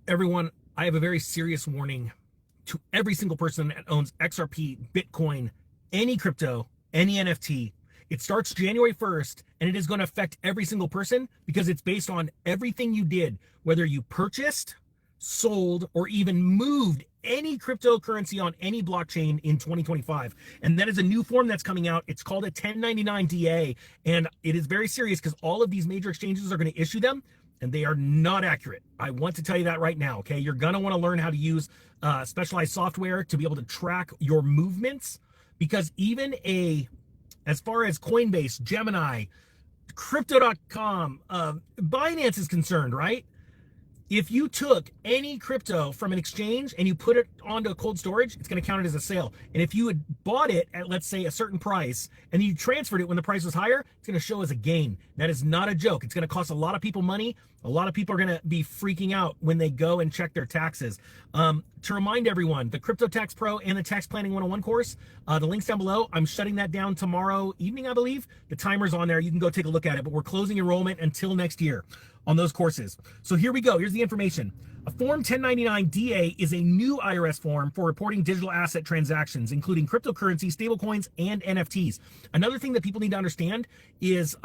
Everyone, I have a very serious warning to every single person that owns XRP, Bitcoin, any crypto, any NFT. It starts January 1st, and it is going to affect every single person because it's based on everything you did, whether you purchased, sold, or even moved any cryptocurrency on any blockchain in 2025. And that is a new form that's coming out. It's called a 1099 DA, and it is very serious because all of these major exchanges are going to issue them, and they are not accurate. I want to tell you that right now, okay? You're going to want to learn how to use specialized software to be able to track your movements, because even as far as Coinbase, Gemini, crypto.com, Binance is concerned, right? If you took any crypto from an exchange and you put it onto a cold storage, it's going to count it as a sale. And if you had bought it at, let's say, a certain price, and you transferred it when the price was higher, it's going to show as a gain. That is not a joke. It's going to cost a lot of people money. A lot of people are going to be freaking out when they go and check their taxes. To remind everyone, the Crypto Tax Pro and the Tax Planning 101 course, the link's down below. I'm shutting that down tomorrow evening, I believe. The timer's on there. You can go take a look at it, but we're closing enrollment until next year on those courses. So here we go. Here's the information. A Form 1099 DA is a new IRS form for reporting digital asset transactions, including cryptocurrency, stablecoins, and NFTs. Another thing that people need to understand is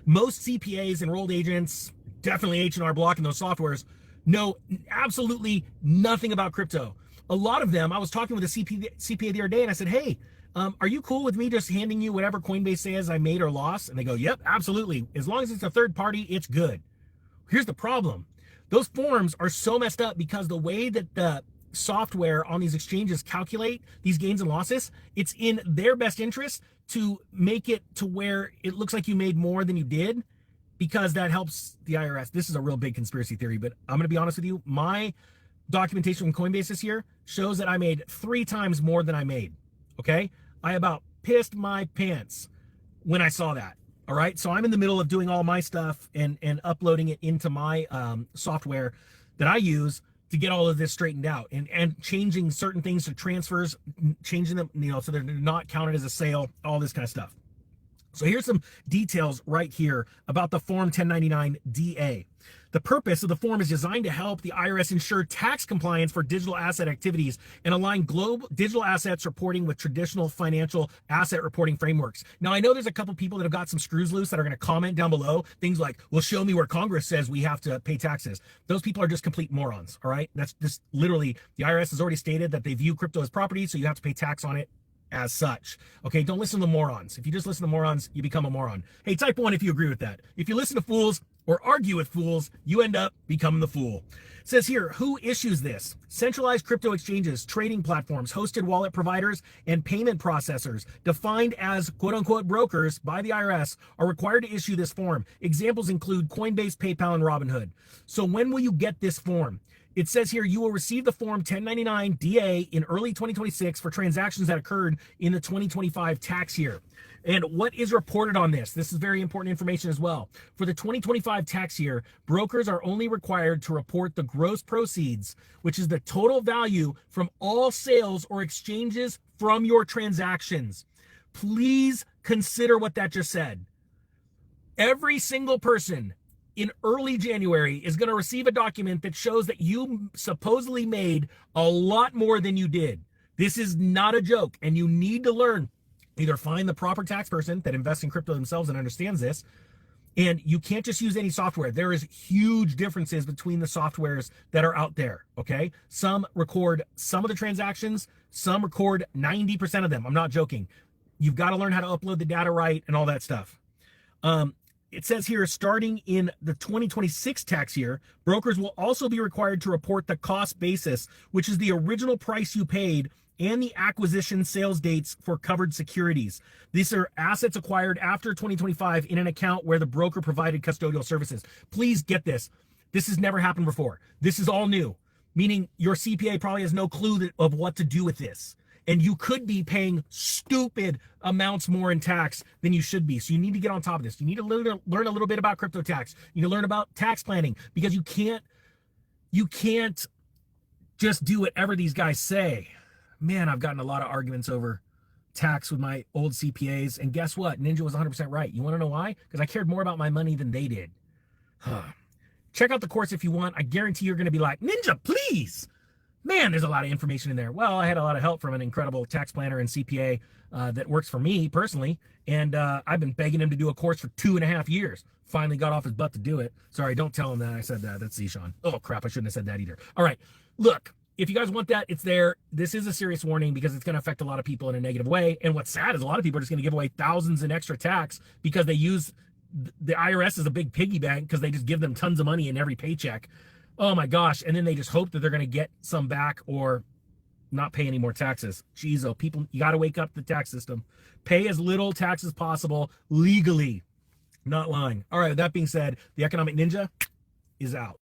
most CPAs, enrolled agents, definitely H&R Block and those softwares, know absolutely nothing about crypto. A lot of them, I was talking with a CPA the other day, and I said, hey, are you cool with me just handing you whatever Coinbase says I made or lost? And they go, yep, absolutely. As long as it's a third party, it's good. Here's the problem. Those forms are so messed up because the way that the software on these exchanges calculate these gains and losses, it's in their best interest to make it to where it looks like you made more than you did, because that helps the IRS. This is a real big conspiracy theory, but I'm going to be honest with you. My documentation from Coinbase this year shows that I made 3 times more than I made. Okay? I about pissed my pants when I saw that. All right. So I'm in the middle of doing all my stuff and uploading it into my software that I use to get all of this straightened out, and changing certain things to transfers, changing them, so they're not counted as a sale, all this kind of stuff. So here's some details right here about the Form 1099 DA. The purpose of the form is designed to help the IRS ensure tax compliance for digital asset activities and align global digital assets reporting with traditional financial asset reporting frameworks. Now, I know there's a couple people that have got some screws loose that are going to comment down below things like, well, show me where Congress says we have to pay taxes. Those people are just complete morons, all right? That's just literally, the IRS has already stated that they view crypto as property, so you have to pay tax on it as such. Okay, don't listen to morons. If you just listen to morons, you become a moron. Hey, type 1 if you agree with that. If you listen to fools or argue with fools, you end up becoming the fool. It says here, who issues this? Centralized crypto exchanges, trading platforms, hosted wallet providers, and payment processors, defined as quote-unquote brokers by the IRS, are required to issue this form. Examples include Coinbase, PayPal, and Robinhood. So when will you get this form? It says here, you will receive the Form 1099 DA in early 2026 for transactions that occurred in the 2025 tax year. And what is reported on this? This is very important information as well. For the 2025 tax year, brokers are only required to report the gross proceeds, which is the total value from all sales or exchanges from your transactions. Please consider what that just said. Every single person in early January is going to receive a document that shows that you supposedly made a lot more than you did. This is not a joke, and you need to learn. Either find the proper tax person that invests in crypto themselves and understands this, and you can't just use any software. There is huge differences between the softwares that are out there, okay? Some record some of the transactions, some record 90% of them. I'm not joking. You've got to learn how to upload the data right and all that stuff. It says here, starting in the 2026 tax year, brokers will also be required to report the cost basis, which is the original price you paid, and the acquisition sales dates for covered securities. These are assets acquired after 2025 in an account where the broker provided custodial services. Please get this. This has never happened before. This is all new, meaning your CPA probably has no clue of what to do with this. And you could be paying stupid amounts more in tax than you should be. So you need to get on top of this. You need to learn a little bit about crypto tax. You need to learn about tax planning, because you can't just do whatever these guys say. Man, I've gotten a lot of arguments over tax with my old CPAs. And guess what? Ninja was 100% right. You want to know why? Because I cared more about my money than they did. Check out the course if you want. I guarantee you're going to be like, Ninja, please. Man, there's a lot of information in there. Well, I had a lot of help from an incredible tax planner and CPA that works for me personally. And I've been begging him to do a course for 2.5 years. Finally got off his butt to do it. Sorry, don't tell him that I said that. That's Zishan. Oh, crap. I shouldn't have said that either. All right. Look, if you guys want that, it's there. This is a serious warning because it's going to affect a lot of people in a negative way. And what's sad is a lot of people are just going to give away thousands in extra tax because they use the IRS as a big piggy bank because they just give them tons of money in every paycheck. Oh my gosh. And then they just hope that they're going to get some back or not pay any more taxes. Jeez, oh, people, you got to wake up the tax system. Pay as little tax as possible legally. Not lying. All right, with that being said, the Economic Ninja is out.